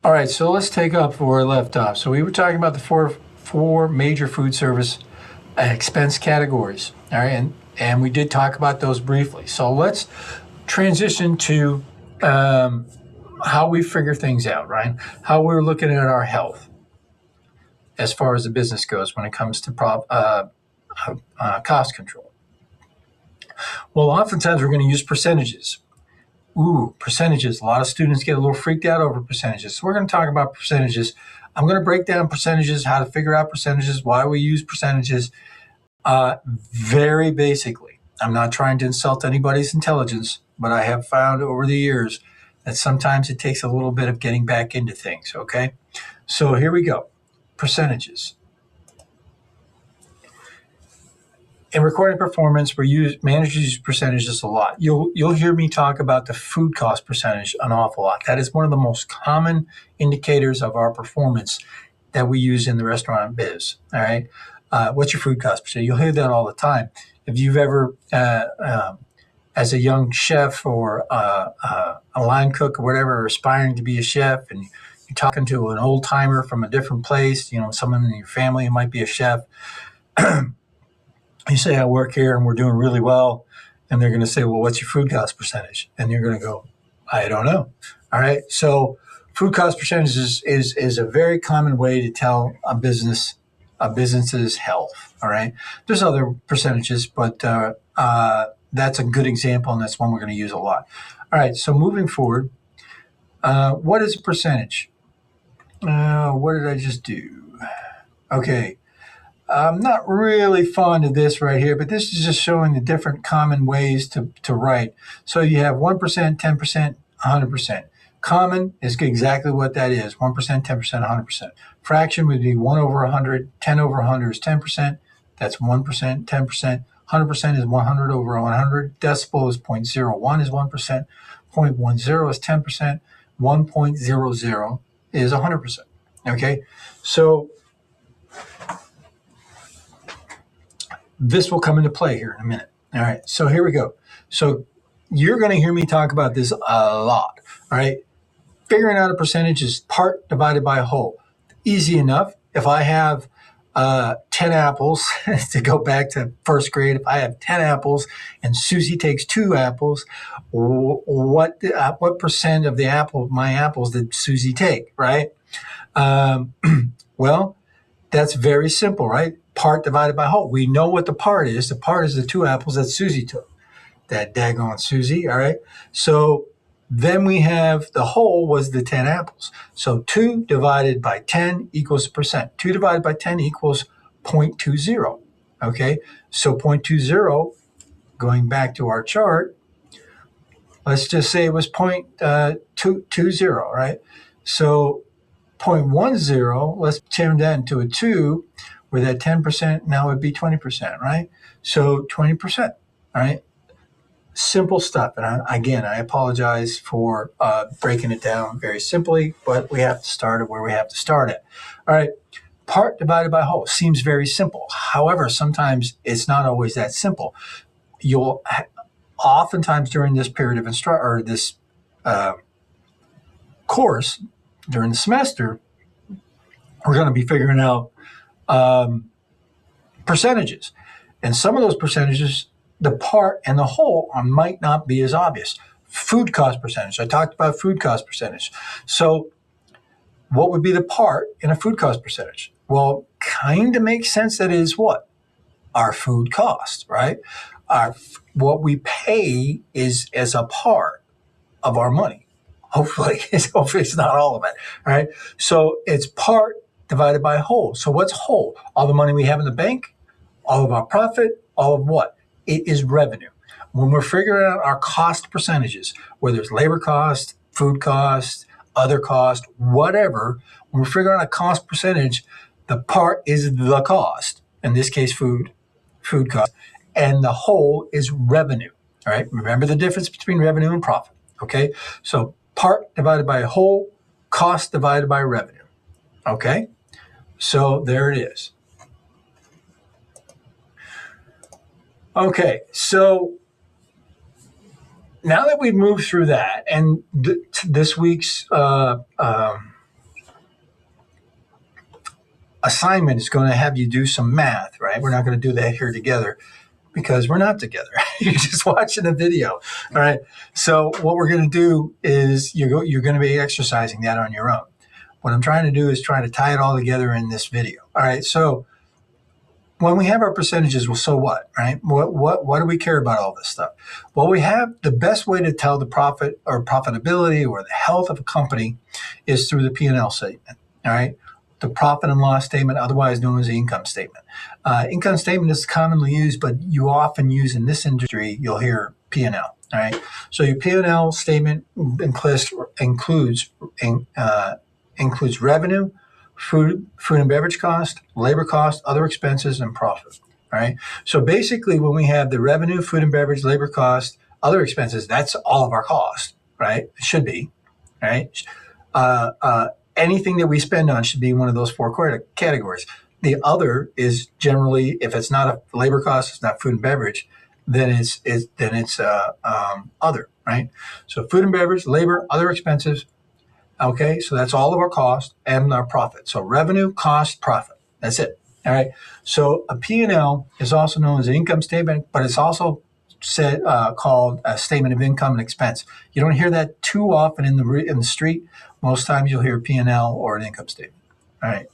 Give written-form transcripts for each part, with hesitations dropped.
All right, so let's take up where we left off. So we were talking about the four major food service expense categories. All right, and we did talk about those briefly. So let's transition to how we figure things out, right? How we're looking at our health as far as the business goes when it comes to cost control. Well, oftentimes we're going to use percentages. Ooh, percentages. A lot of students get a little freaked out over percentages. So we're going to talk about percentages. I'm going to break down percentages, how to figure out percentages, why we use percentages, very basically. I'm not trying to insult anybody's intelligence, but I have found over the years that sometimes it takes a little bit of getting back into things, okay? So here we go. Percentages. In recording performance, managers use percentages a lot. You'll hear me talk about the food cost percentage an awful lot. That is one of the most common indicators of our performance that we use in the restaurant biz. All right, what's your food cost percentage? You'll hear that all the time. If you've ever, as a young chef or a line cook or whatever, aspiring to be a chef, and you're talking to an old timer from a different place, someone in your family who might be a chef. You say, I work here and we're doing really well. And they're going to say, well, what's your food cost percentage? And you're going to go, I don't know. All right. So food cost percentage is a very common way to tell a business's health. All right. There's other percentages, but that's a good example. And that's one we're going to use a lot. All right. So moving forward, what is a percentage? What did I just do? Okay. I'm not really fond of this right here, but this is just showing the different common ways to write. So you have 1%, 10%, 100%. Common is exactly what that is, 1%, 10%, 100%. Fraction would be 1 over 100, 10 over 100 is 10%. That's 1%, 10%. 100% is 100 over 100. Decibel is 0.01 is 1%. 0.10 is 10%. 1.00 is 100%. Okay, so this will come into play here in a minute. All right, so here we go. So you're going to hear me talk about this a lot. All right, figuring out a percentage is part divided by a whole. Easy enough. If I have 10 apples, to go back to first grade, if I have 10 apples and Susie takes 2 apples, what percent of my apples did Susie take, right? Well, that's very simple, right? Part divided by whole. We know what the part is. The part is the 2 apples that Susie took. That daggone Susie, all right? So then we have the whole was the 10 apples. So 2 divided by 10 equals percent. 2 divided by 10 equals 0.20, okay? So 0.20, going back to our chart, let's just say it was 0.20, right? So 0.10, let's turn that into a 2, where that 10% now would be 20%, right? So 20%, all right? Simple stuff. And I apologize for breaking it down very simply, but we have to start it where we have to start it. All right. Part divided by whole seems very simple. However, sometimes it's not always that simple. You'll oftentimes during this period of this course, during the semester, we're going to be figuring out percentages. And some of those percentages, the part and the whole might not be as obvious. Food cost percentage. I talked about food cost percentage. So what would be the part in a food cost percentage? Well, kind of makes sense that it is what? Our food cost, right? What we pay is as a part of our money. Hopefully it's not all of it, all right? So it's part divided by whole. So what's whole? All the money we have in the bank, all of our profit, all of what? It is revenue. When we're figuring out our cost percentages, whether it's labor cost, food cost, other cost, whatever, when we're figuring out a cost percentage, the part is the cost. In this case, food cost. And the whole is revenue. All right. Remember the difference between revenue and profit. Okay. So part divided by whole, cost divided by revenue. Okay. So there it is. Okay. So now that we've moved through that, and this week's assignment is going to have you do some math, right? We're not going to do that here together because we're not together. You're just watching a video. All right. So what we're going to do is you're going to be exercising that on your own. What I'm trying to do is try to tie it all together in this video. All right. So when we have our percentages, well, so what, right? What do we care about all this stuff? Well, we have the best way to tell the profit or profitability or the health of a company is through the P&L statement. All right. The profit and loss statement, otherwise known as the income statement. Income statement is commonly used, but you often use in this industry, you'll hear P&L. All right. So your P&L statement includes revenue, food and beverage cost, labor cost, other expenses, and profit. All right. So basically, when we have the revenue, food and beverage, labor cost, other expenses, that's all of our cost, right? It should be, right? Anything that we spend on should be one of those four categories. The other is generally, if it's not a labor cost, it's not food and beverage, then it's other, right? So food and beverage, labor, other expenses. Okay, so that's all of our cost and our profit. So revenue, cost, profit. That's it. All right. So a P&L is also known as an income statement, but it's also called a statement of income and expense. You don't hear that too often in the street. Most times you'll hear P&L or an income statement. All right.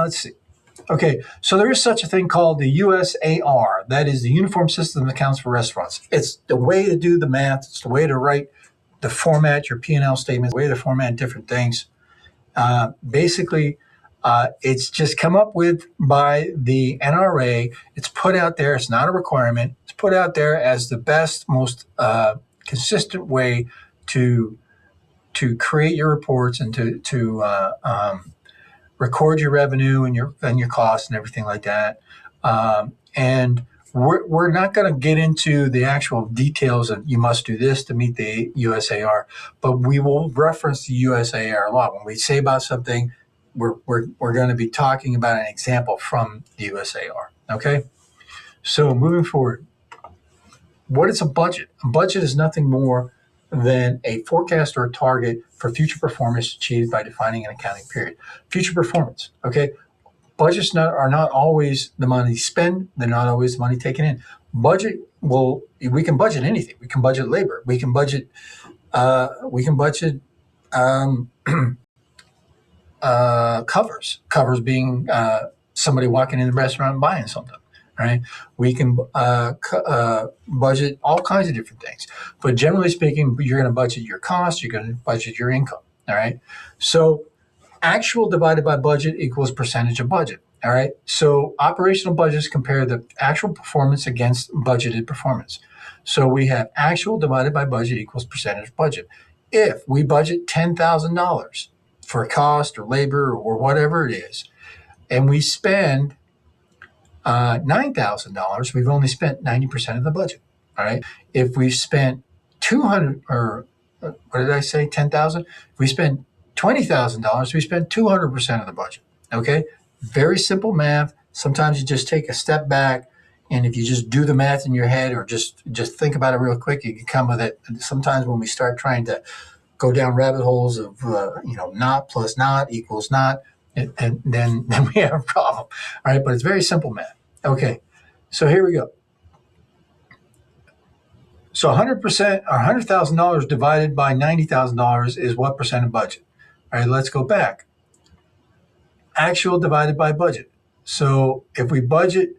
Let's see. Okay, so there is such a thing called the USAR. That is the Uniform System of Accounts for Restaurants. It's the way to do the math. It's the way to to format your P&L statements, the way to format different things. Basically, it's just come up with by the NRA. It's put out there. It's not a requirement. It's put out there as the best, most consistent way to create your reports and to record your revenue and your costs and everything like that. And we're not going to get into the actual details of you must do this to meet the USAR, but we will reference the USAR a lot. When we say about something, we're going to be talking about an example from the USAR. Okay? So moving forward, what is a budget? A budget is nothing more than a forecast or a target for future performance achieved by defining an accounting period. Future performance, okay? Budgets are not always the money spent. They're not always the money taken in. We can budget anything. We can budget labor. We can budget Covers being somebody walking in the restaurant and buying something. Right? We can budget all kinds of different things. But generally speaking, you're going to budget your costs, you're going to budget your income. All right. So actual divided by budget equals percentage of budget. All right. So operational budgets compare the actual performance against budgeted performance. So we have actual divided by budget equals percentage of budget. If we budget $10,000 for cost or labor or whatever it is, and we spend $9,000, we've only spent 90% of the budget. All right. If we spent 200 or what did I say? 10,000. If we spent $20,000, we spent 200% of the budget. Okay. Very simple math. Sometimes you just take a step back, and if you just do the math in your head or just think about it real quick, you can come with it. And sometimes when we start trying to go down rabbit holes of not plus not equals not, and then we have a problem. All right. But it's very simple math. Okay, so here we go. So 100% or $100,000 divided by $90,000 is what percent of budget? All right, let's go back. Actual divided by budget. So if we budget,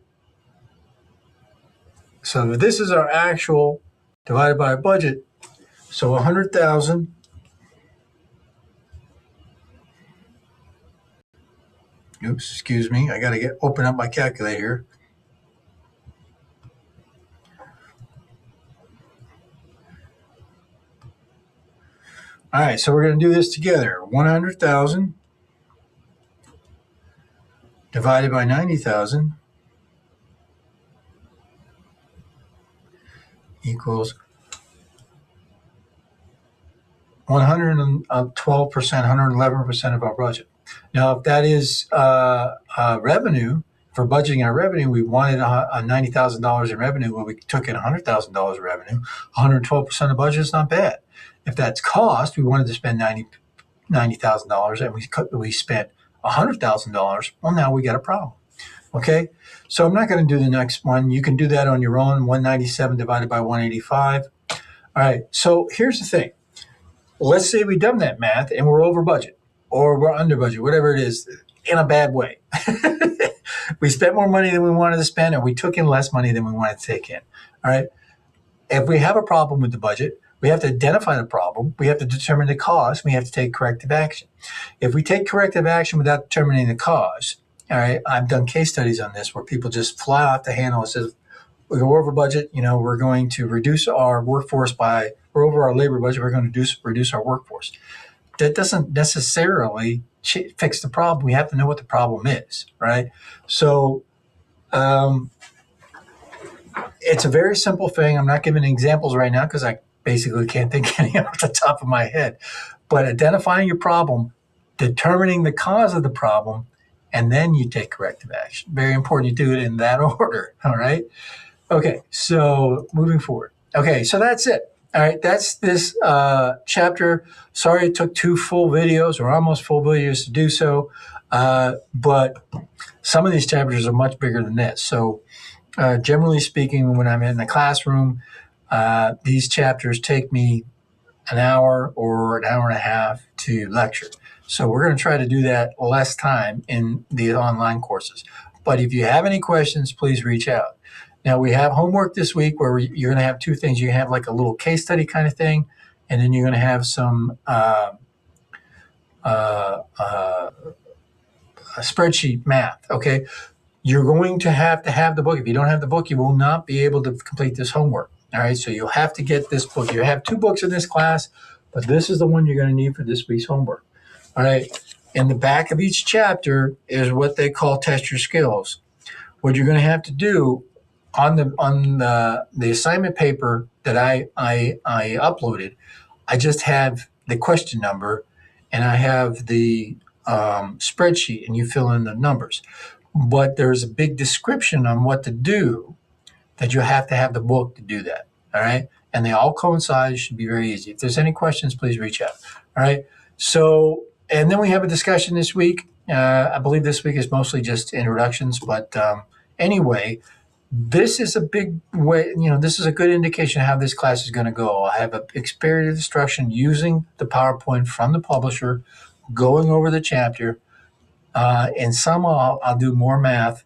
so this is our actual divided by our budget. So 100,000 Oops, excuse me. I got to open up my calculator here. All right, so we're going to do this together. 100,000 divided by 90,000 equals 112%, 111% of our budget. Now, if that is revenue, for budgeting our revenue, we wanted $90,000 in revenue. Well, we took in $100,000 of revenue. 112% of budget is not bad. If that's cost, we wanted to spend $90,000, and we spent $100,000, well, now we got a problem. Okay, so I'm not going to do the next one. You can do that on your own. 197 divided by 185. All right, so here's the thing. Let's say we've done that math and we're over budget or we're under budget, whatever it is, in a bad way. We spent more money than we wanted to spend, or we took in less money than we wanted to take in. All right. If we have a problem with the budget, we have to identify the problem. We have to determine the cause. We have to take corrective action. If we take corrective action without determining the cause, all right, I've done case studies on this where people just fly off the handle and says, we're over budget. We're going to reduce our workforce we're over our labor budget. We're going to reduce our workforce. That doesn't necessarily fix the problem. We have to know what the problem is, right? So it's a very simple thing. I'm not giving examples right now because I basically can't think any off the top of my head. But identifying your problem, determining the cause of the problem, and then you take corrective action. Very important you do it in that order, all right? Okay, so moving forward. Okay, so that's it. All right, that's this chapter. Sorry it took 2 full videos or almost full videos to do so, but some of these chapters are much bigger than this. So generally speaking, when I'm in the classroom, these chapters take me an hour or an hour and a half to lecture. So we're going to try to do that less time in the online courses. But if you have any questions, please reach out. Now, we have homework this week where you're going to have 2 things. You have like a little case study kind of thing, and then you're going to have some spreadsheet math, okay? You're going to have the book. If you don't have the book, you will not be able to complete this homework, all right? So you'll have to get this book. You have 2 books in this class, but this is the one you're going to need for this week's homework, all right? In the back of each chapter is what they call test your skills. What you're going to have to do on the assignment paper that I uploaded, I just have the question number and I have the spreadsheet, and you fill in the numbers. But there's a big description on what to do that you have to have the book to do that. All right. And they all coincide. It should be very easy. If there's any questions, please reach out. All right. So, and then we have a discussion this week. I believe this week is mostly just introductions. But anyway, this is a big way, this is a good indication of how this class is going to go. I have an experience instruction using the PowerPoint from the publisher, going over the chapter. And some I'll do more math,